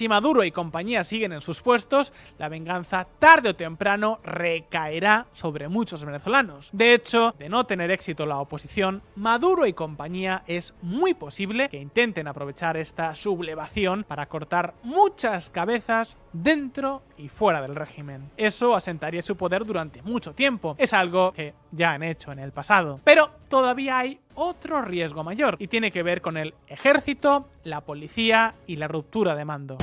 Si Maduro y compañía siguen en sus puestos, la venganza tarde o temprano recaerá sobre muchos venezolanos. De hecho, de no tener éxito la oposición, Maduro y compañía es muy posible que intenten aprovechar esta sublevación para cortar muchas cabezas dentro y fuera del régimen. Eso asentaría su poder durante mucho tiempo. Es algo que ya han hecho en el pasado. Pero todavía hay otro riesgo mayor y tiene que ver con el ejército, la policía y la ruptura de mando.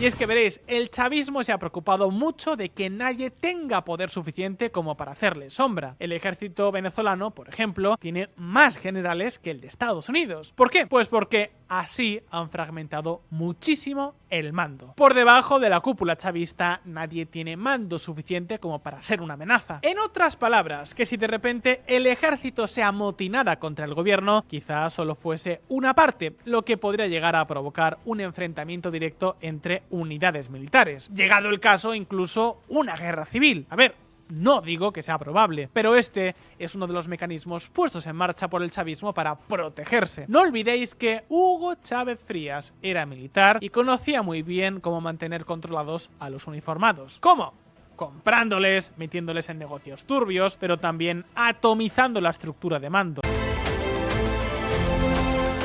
Y es que veréis, el chavismo se ha preocupado mucho de que nadie tenga poder suficiente como para hacerle sombra. El ejército venezolano, por ejemplo, tiene más generales que el de Estados Unidos. ¿Por qué? Pues porque así han fragmentado muchísimo el mando. Por debajo de la cúpula chavista nadie tiene mando suficiente como para ser una amenaza. En otras palabras, que si de repente el ejército se amotinara contra el gobierno, quizás solo fuese una parte, lo que podría llegar a provocar un enfrentamiento directo entre unidades militares. Llegado el caso, incluso una guerra civil. A ver, no digo que sea probable, pero este es uno de los mecanismos puestos en marcha por el chavismo para protegerse. No olvidéis que Hugo Chávez Frías era militar y conocía muy bien cómo mantener controlados a los uniformados. ¿Cómo? Comprándoles, metiéndoles en negocios turbios, pero también atomizando la estructura de mando.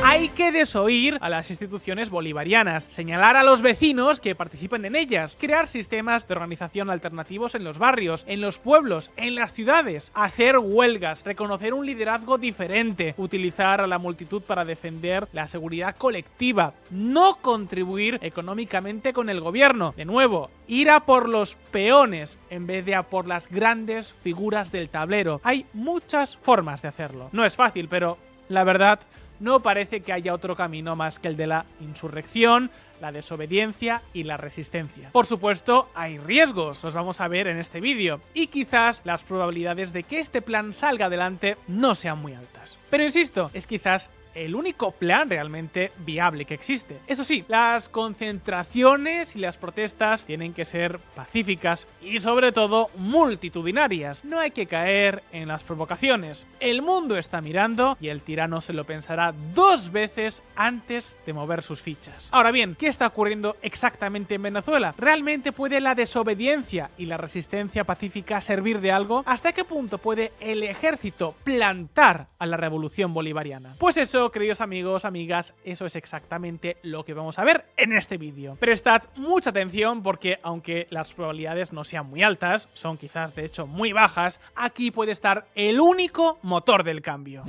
Hay que desoír a las instituciones bolivarianas, señalar a los vecinos que participen en ellas, crear sistemas de organización alternativos en los barrios, en los pueblos, en las ciudades, hacer huelgas, reconocer un liderazgo diferente, utilizar a la multitud para defender la seguridad colectiva, no contribuir económicamente con el gobierno. De nuevo, ir a por los peones en vez de a por las grandes figuras del tablero. Hay muchas formas de hacerlo. No es fácil, pero la verdad, no parece que haya otro camino más que el de la insurrección, la desobediencia y la resistencia. Por supuesto, hay riesgos, los vamos a ver en este vídeo, y quizás las probabilidades de que este plan salga adelante no sean muy altas. Pero insisto, es quizás el único plan realmente viable que existe. Eso sí, las concentraciones y las protestas tienen que ser pacíficas y sobre todo multitudinarias. No hay que caer en las provocaciones. El mundo está mirando y el tirano se lo pensará 2 veces antes de mover sus fichas. Ahora bien, ¿qué está ocurriendo exactamente en Venezuela? ¿Realmente puede la desobediencia y la resistencia pacífica servir de algo? ¿Hasta qué punto puede el ejército plantar a la revolución bolivariana? Pues eso, queridos amigos, amigas, eso es exactamente lo que vamos a ver en este vídeo. Prestad mucha atención porque aunque las probabilidades no sean muy altas, son quizás de hecho muy bajas, aquí puede estar el único motor del cambio.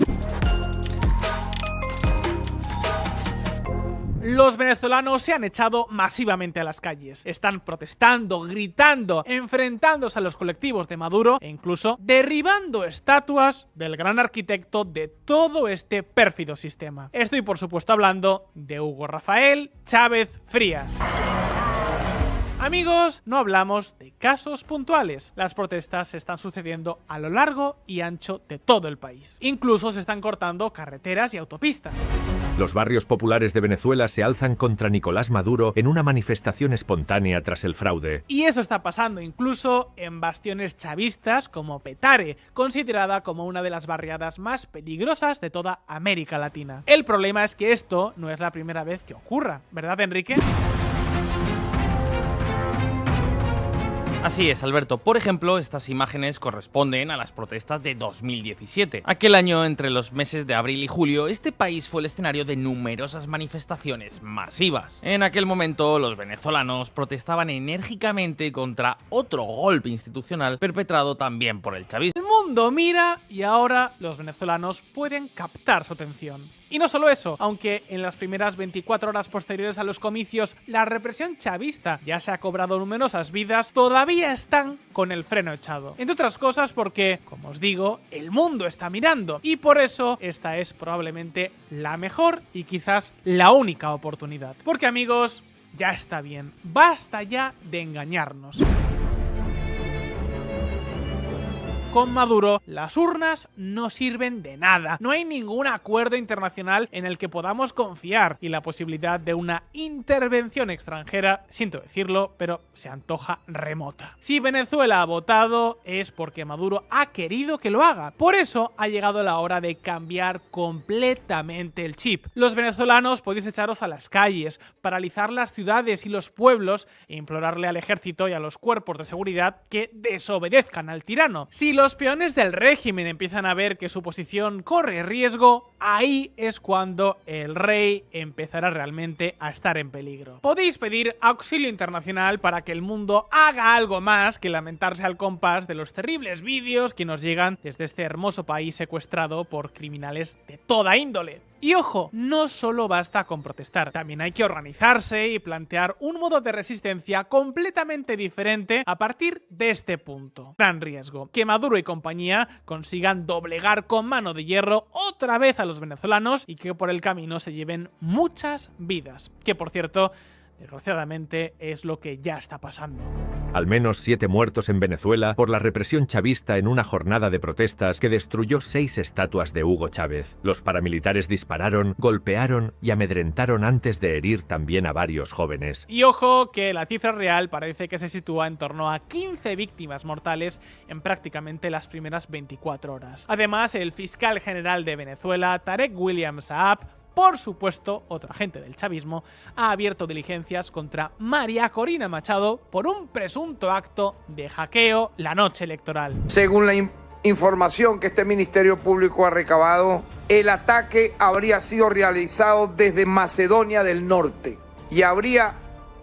Los venezolanos se han echado masivamente a las calles. Están protestando, gritando, enfrentándose a los colectivos de Maduro e incluso derribando estatuas del gran arquitecto de todo este pérfido sistema. Estoy por supuesto hablando de Hugo Rafael Chávez Frías. Amigos, no hablamos de casos puntuales. Las protestas se están sucediendo a lo largo y ancho de todo el país. Incluso se están cortando carreteras y autopistas. Los barrios populares de Venezuela se alzan contra Nicolás Maduro en una manifestación espontánea tras el fraude. Y eso está pasando incluso en bastiones chavistas como Petare, considerada como una de las barriadas más peligrosas de toda América Latina. El problema es que esto no es la primera vez que ocurra, ¿verdad, Enrique? Así es, Alberto. Por ejemplo, estas imágenes corresponden a las protestas de 2017. Aquel año, entre los meses de abril y julio, este país fue el escenario de numerosas manifestaciones masivas. En aquel momento, los venezolanos protestaban enérgicamente contra otro golpe institucional perpetrado también por el chavismo. El mundo mira y ahora los venezolanos pueden captar su atención. Y no solo eso, aunque en las primeras 24 horas posteriores a los comicios la represión chavista ya se ha cobrado numerosas vidas, todavía están con el freno echado. Entre otras cosas porque, como os digo, el mundo está mirando y por eso esta es probablemente la mejor y quizás la única oportunidad. Porque amigos, ya está bien, basta ya de engañarnos. Con Maduro, las urnas no sirven de nada. No hay ningún acuerdo internacional en el que podamos confiar y la posibilidad de una intervención extranjera, siento decirlo, pero se antoja remota. Si Venezuela ha votado es porque Maduro ha querido que lo haga. Por eso ha llegado la hora de cambiar completamente el chip. Los venezolanos podéis echaros a las calles, paralizar las ciudades y los pueblos e implorarle al ejército y a los cuerpos de seguridad que desobedezcan al tirano. Si los peones del régimen empiezan a ver que su posición corre riesgo, ahí es cuando el rey empezará realmente a estar en peligro. Podéis pedir auxilio internacional para que el mundo haga algo más que lamentarse al compás de los terribles vídeos que nos llegan desde este hermoso país secuestrado por criminales de toda índole. Y ojo, no solo basta con protestar, también hay que organizarse y plantear un modo de resistencia completamente diferente a partir de este punto. Gran riesgo, que Maduro y compañía consigan doblegar con mano de hierro otra vez a los venezolanos y que por el camino se lleven muchas vidas, que por cierto, desgraciadamente es lo que ya está pasando. Al menos 7 muertos en Venezuela por la represión chavista en una jornada de protestas que destruyó 6 estatuas de Hugo Chávez. Los paramilitares dispararon, golpearon y amedrentaron antes de herir también a varios jóvenes. Y ojo que la cifra real parece que se sitúa en torno a 15 víctimas mortales en prácticamente las primeras 24 horas. Además, el fiscal general de Venezuela, Tarek William Saab, por supuesto, otro agente del chavismo, ha abierto diligencias contra María Corina Machado por un presunto acto de hackeo la noche electoral. Según la información que este Ministerio Público ha recabado, el ataque habría sido realizado desde Macedonia del Norte y habría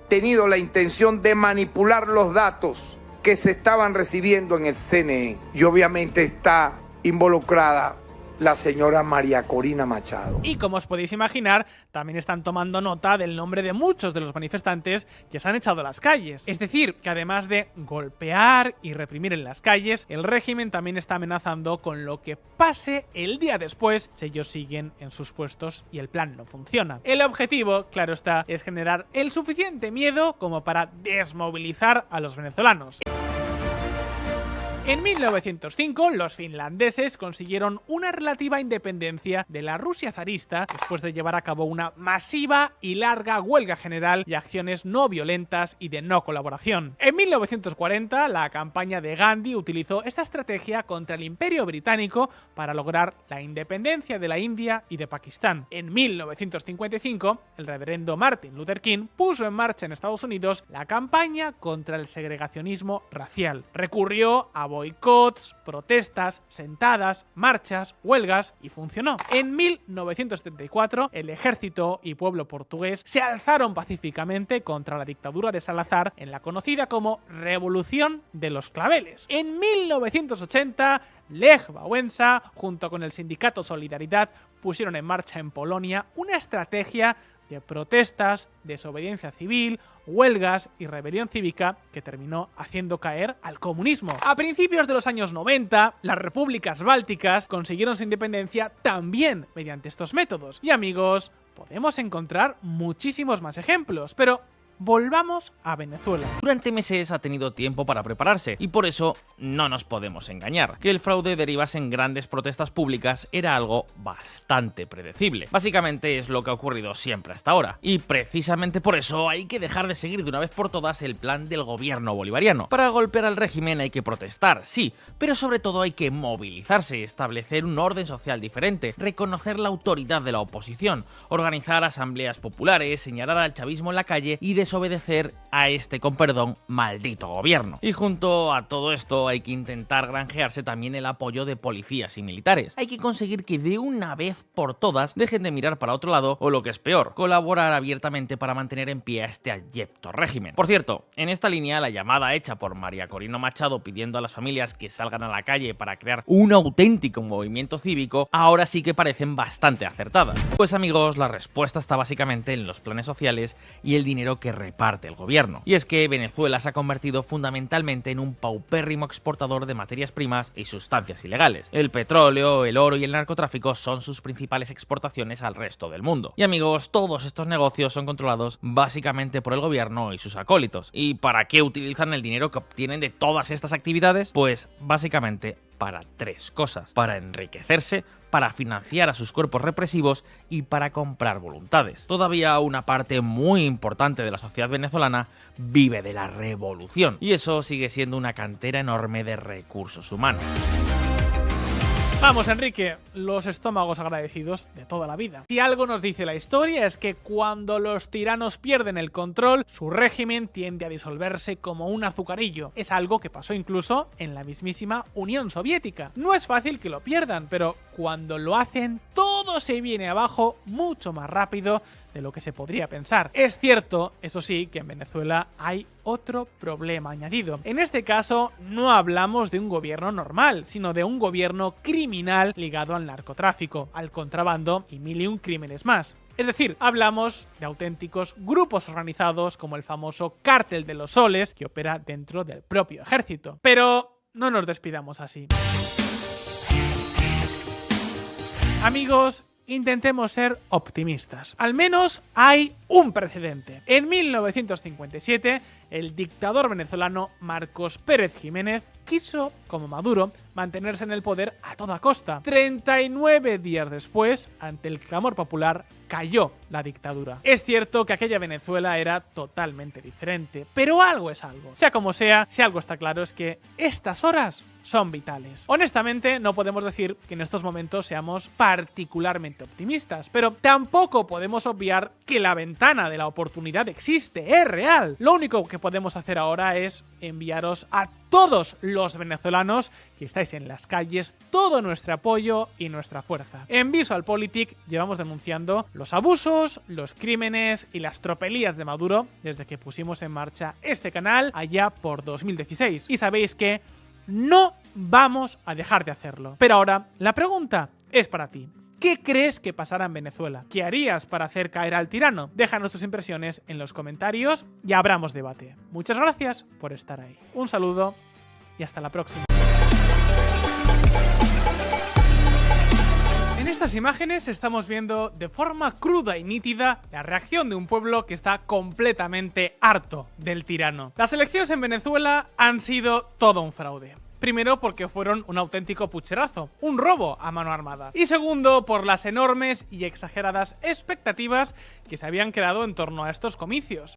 tenido la intención de manipular los datos que se estaban recibiendo en el CNE. Y obviamente está involucrada la señora María Corina Machado. Y como os podéis imaginar, también están tomando nota del nombre de muchos de los manifestantes que se han echado a las calles. Es decir, que además de golpear y reprimir en las calles, el régimen también está amenazando con lo que pase el día después si ellos siguen en sus puestos y el plan no funciona. El objetivo, claro está, es generar el suficiente miedo como para desmovilizar a los venezolanos. En 1905, los finlandeses consiguieron una relativa independencia de la Rusia zarista después de llevar a cabo una masiva y larga huelga general y acciones no violentas y de no colaboración. En 1940, la campaña de Gandhi utilizó esta estrategia contra el Imperio Británico para lograr la independencia de la India y de Pakistán. En 1955, el reverendo Martin Luther King puso en marcha en Estados Unidos la campaña contra el segregacionismo racial. Recurrió a boicots, protestas, sentadas, marchas, huelgas y funcionó. En 1974, el ejército y pueblo portugués se alzaron pacíficamente contra la dictadura de Salazar en la conocida como Revolución de los Claveles. En 1980, Lech Wałęsa, junto con el sindicato Solidaridad, pusieron en marcha en Polonia una estrategia de protestas, desobediencia civil, huelgas y rebelión cívica que terminó haciendo caer al comunismo. A principios de los años 90, las repúblicas bálticas consiguieron su independencia también mediante estos métodos. Y amigos, podemos encontrar muchísimos más ejemplos, pero volvamos a Venezuela. Durante meses ha tenido tiempo para prepararse y por eso no nos podemos engañar. Que el fraude derivase en grandes protestas públicas era algo bastante predecible. Básicamente es lo que ha ocurrido siempre hasta ahora. Y precisamente por eso hay que dejar de seguir de una vez por todas el plan del gobierno bolivariano. Para golpear al régimen hay que protestar, sí, pero sobre todo hay que movilizarse, establecer un orden social diferente, reconocer la autoridad de la oposición, organizar asambleas populares, señalar al chavismo en la calle y desobedecer a este, con perdón, maldito gobierno. Y junto a todo esto hay que intentar granjearse también el apoyo de policías y militares. Hay que conseguir que de una vez por todas dejen de mirar para otro lado o, lo que es peor, colaborar abiertamente para mantener en pie a este abyecto régimen. Por cierto, en esta línea la llamada hecha por María Corina Machado pidiendo a las familias que salgan a la calle para crear un auténtico movimiento cívico ahora sí que parecen bastante acertadas. Pues amigos, la respuesta está básicamente en los planes sociales y el dinero que reparte el gobierno. Y es que Venezuela se ha convertido fundamentalmente en un paupérrimo exportador de materias primas y sustancias ilegales. El petróleo, el oro y el narcotráfico son sus principales exportaciones al resto del mundo. Y amigos, todos estos negocios son controlados básicamente por el gobierno y sus acólitos. ¿Y para qué utilizan el dinero que obtienen de todas estas actividades? Pues básicamente para tres cosas: para enriquecerse, para financiar a sus cuerpos represivos y para comprar voluntades. Todavía una parte muy importante de la sociedad venezolana vive de la revolución, y eso sigue siendo una cantera enorme de recursos humanos. Vamos, Enrique, los estómagos agradecidos de toda la vida. Si algo nos dice la historia es que cuando los tiranos pierden el control, su régimen tiende a disolverse como un azucarillo. Es algo que pasó incluso en la mismísima Unión Soviética. No es fácil que lo pierdan, pero cuando lo hacen, todo se viene abajo mucho más rápido de lo que se podría pensar. Es cierto, eso sí, que en Venezuela hay otro problema añadido. En este caso, no hablamos de un gobierno normal, sino de un gobierno criminal ligado al narcotráfico, al contrabando y mil y un crímenes más. Es decir, hablamos de auténticos grupos organizados como el famoso Cártel de los Soles, que opera dentro del propio ejército. Pero no nos despidamos así. Amigos, intentemos ser optimistas. Al menos hay un precedente. En 1957, el dictador venezolano Marcos Pérez Jiménez quiso, como Maduro, mantenerse en el poder a toda costa. 39 días después, ante el clamor popular, cayó la dictadura. Es cierto que aquella Venezuela era totalmente diferente, pero algo es algo. Sea como sea, si algo está claro es que estas horas son vitales. Honestamente, no podemos decir que en estos momentos seamos particularmente optimistas, pero tampoco podemos obviar que la ventana de la oportunidad existe, es real. Lo único que podemos hacer ahora es enviaros a todos los venezolanos que estáis en las calles todo nuestro apoyo y nuestra fuerza. En VisualPolitik llevamos denunciando los abusos, los crímenes y las tropelías de Maduro desde que pusimos en marcha este canal allá por 2016. Y sabéis que no vamos a dejar de hacerlo. Pero ahora, la pregunta es para ti. ¿Qué crees que pasará en Venezuela? ¿Qué harías para hacer caer al tirano? Déjanos tus impresiones en los comentarios y abramos debate. Muchas gracias por estar ahí. Un saludo y hasta la próxima. En estas imágenes estamos viendo de forma cruda y nítida la reacción de un pueblo que está completamente harto del tirano. Las elecciones en Venezuela han sido todo un fraude. Primero, porque fueron un auténtico pucherazo, un robo a mano armada. Y segundo, por las enormes y exageradas expectativas que se habían creado en torno a estos comicios.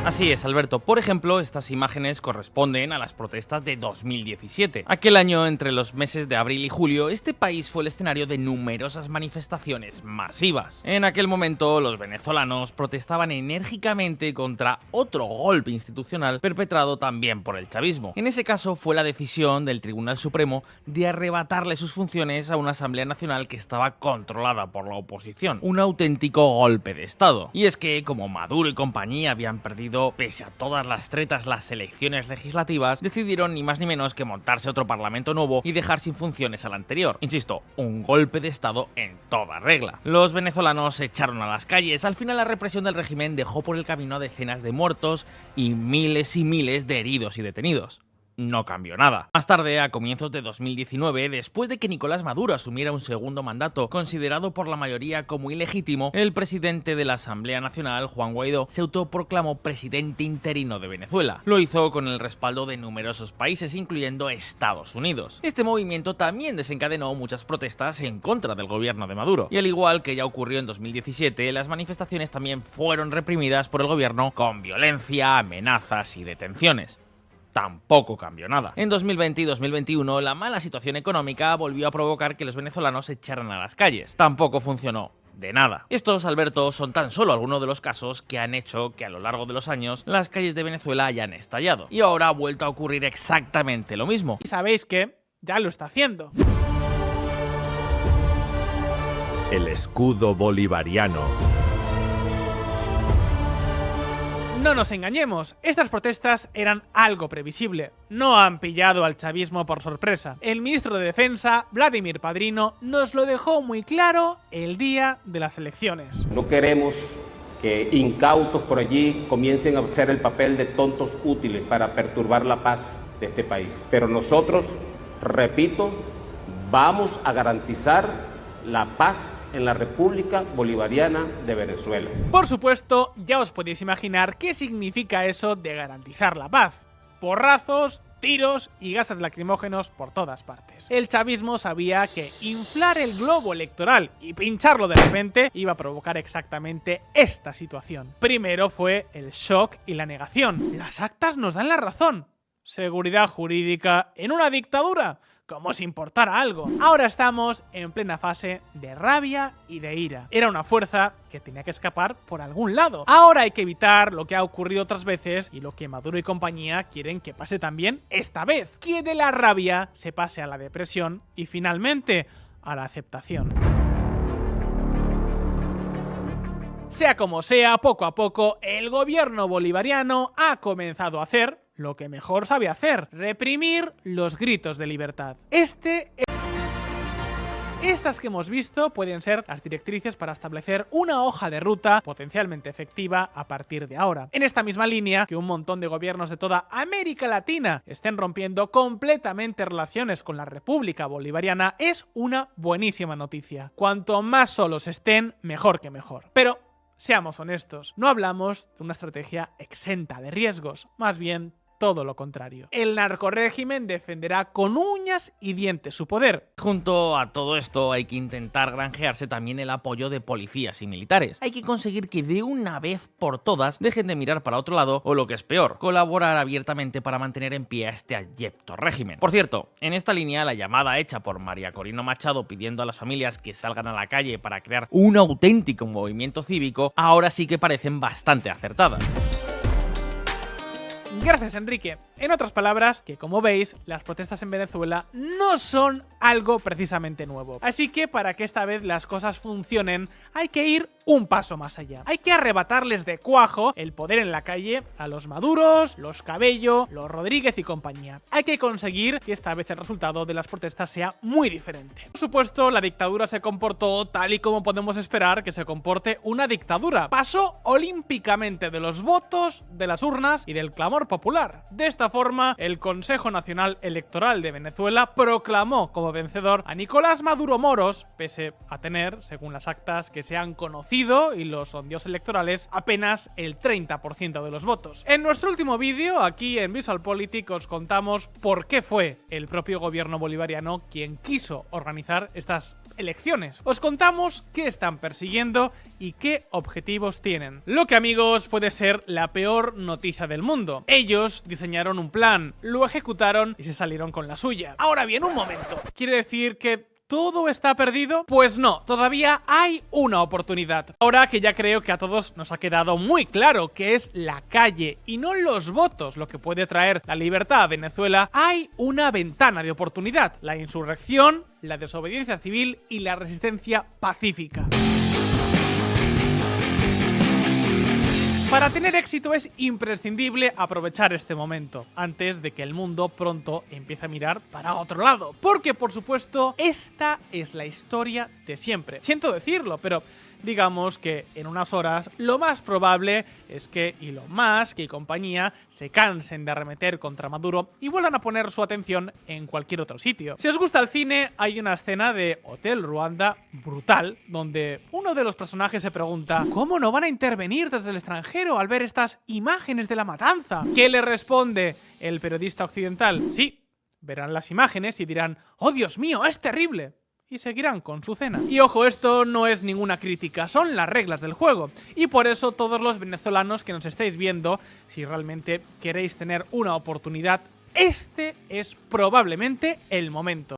Así es, Alberto. Por ejemplo, estas imágenes corresponden a las protestas de 2017. Aquel año, entre los meses de abril y julio, este país fue el escenario de numerosas manifestaciones masivas. En aquel momento, los venezolanos protestaban enérgicamente contra otro golpe institucional perpetrado también por el chavismo. En ese caso, fue la decisión del Tribunal Supremo de arrebatarle sus funciones a una Asamblea Nacional que estaba controlada por la oposición. Un auténtico golpe de Estado. Y es que, como Maduro y compañía habían perdido pese a todas las tretas las elecciones legislativas, decidieron ni más ni menos que montarse otro parlamento nuevo y dejar sin funciones al anterior. Insisto, un golpe de Estado en toda regla. Los venezolanos se echaron a las calles. Al final la represión del régimen dejó por el camino a decenas de muertos y miles de heridos y detenidos. No cambió nada. Más tarde, a comienzos de 2019, después de que Nicolás Maduro asumiera un segundo mandato considerado por la mayoría como ilegítimo, el presidente de la Asamblea Nacional, Juan Guaidó, se autoproclamó presidente interino de Venezuela. Lo hizo con el respaldo de numerosos países, incluyendo Estados Unidos. Este movimiento también desencadenó muchas protestas en contra del gobierno de Maduro. Y al igual que ya ocurrió en 2017, las manifestaciones también fueron reprimidas por el gobierno con violencia, amenazas y detenciones. Tampoco cambió nada. En 2020 y 2021, la mala situación económica volvió a provocar que los venezolanos se echaran a las calles. Tampoco funcionó de nada. Estos, Alberto, son tan solo algunos de los casos que han hecho que a lo largo de los años las calles de Venezuela hayan estallado. Y ahora ha vuelto a ocurrir exactamente lo mismo. Y sabéis que ya lo está haciendo. El escudo bolivariano. No nos engañemos, estas protestas eran algo previsible, no han pillado al chavismo por sorpresa. El ministro de Defensa, Vladimir Padrino, nos lo dejó muy claro el día de las elecciones. No queremos que incautos por allí comiencen a hacer el papel de tontos útiles para perturbar la paz de este país. Pero nosotros, repito, vamos a garantizar la paz en la República Bolivariana de Venezuela. Por supuesto, ya os podéis imaginar qué significa eso de garantizar la paz. Porrazos, tiros y gases lacrimógenos por todas partes. El chavismo sabía que inflar el globo electoral y pincharlo de repente iba a provocar exactamente esta situación. Primero fue el shock y la negación. Las actas nos dan la razón. Seguridad jurídica en una dictadura, como si importara algo. Ahora estamos en plena fase de rabia y de ira. Era una fuerza que tenía que escapar por algún lado. Ahora hay que evitar lo que ha ocurrido otras veces y lo que Maduro y compañía quieren que pase también esta vez. Que de la rabia se pase a la depresión y finalmente a la aceptación. Sea como sea, poco a poco, el gobierno bolivariano ha comenzado a hacer lo que mejor sabe hacer: reprimir los gritos de libertad. Estas que hemos visto pueden ser las directrices para establecer una hoja de ruta potencialmente efectiva a partir de ahora. En esta misma línea, que un montón de gobiernos de toda América Latina estén rompiendo completamente relaciones con la República Bolivariana es una buenísima noticia. Cuanto más solos estén, mejor que mejor. Pero seamos honestos, no hablamos de una estrategia exenta de riesgos, más bien todo lo contrario. El narcorrégimen defenderá con uñas y dientes su poder. Junto a todo esto hay que intentar granjearse también el apoyo de policías y militares. Hay que conseguir que de una vez por todas dejen de mirar para otro lado o, lo que es peor, colaborar abiertamente para mantener en pie a este abyecto régimen. Por cierto, en esta línea, la llamada hecha por María Corina Machado pidiendo a las familias que salgan a la calle para crear un auténtico movimiento cívico, ahora sí que parecen bastante acertadas. Gracias, Enrique. En otras palabras, que como veis, las protestas en Venezuela no son algo precisamente nuevo. Así que para que esta vez las cosas funcionen, hay que ir un paso más allá. Hay que arrebatarles de cuajo el poder en la calle a los Maduros, los Cabello, los Rodríguez y compañía. Hay que conseguir que esta vez el resultado de las protestas sea muy diferente. Por supuesto, la dictadura se comportó tal y como podemos esperar que se comporte una dictadura. Pasó olímpicamente de los votos, de las urnas y del clamor popular. De esta forma, el Consejo Nacional Electoral de Venezuela proclamó como vencedor a Nicolás Maduro Moros, pese a tener, según las actas que se han conocido y los sondeos electorales, apenas el 30% de los votos. En nuestro último vídeo, aquí en VisualPolitik, os contamos por qué fue el propio gobierno bolivariano quien quiso organizar estas elecciones. Os contamos qué están persiguiendo y qué objetivos tienen. Lo que, amigos, puede ser la peor noticia del mundo. Ellos diseñaron un plan, lo ejecutaron y se salieron con la suya. Ahora bien, un momento. ¿Quiere decir que todo está perdido? Pues no, todavía hay una oportunidad. Ahora que ya creo que a todos nos ha quedado muy claro que es la calle y no los votos lo que puede traer la libertad a Venezuela, hay una ventana de oportunidad: la insurrección, la desobediencia civil y la resistencia pacífica. Para tener éxito es imprescindible aprovechar este momento, antes de que el mundo pronto empiece a mirar para otro lado. Porque, por supuesto, esta es la historia de siempre. Siento decirlo, pero digamos que en unas horas lo más probable es que Elon Musk y compañía se cansen de arremeter contra Maduro y vuelvan a poner su atención en cualquier otro sitio. Si os gusta el cine, hay una escena de Hotel Ruanda brutal, donde uno de los personajes se pregunta ¿cómo no van a intervenir desde el extranjero al ver estas imágenes de la matanza? ¿Qué le responde el periodista occidental? Sí, verán las imágenes y dirán ¡oh, Dios mío, es terrible! Y seguirán con su cena. Y ojo, esto no es ninguna crítica, son las reglas del juego. Y por eso todos los venezolanos que nos estáis viendo, si realmente queréis tener una oportunidad, este es probablemente el momento.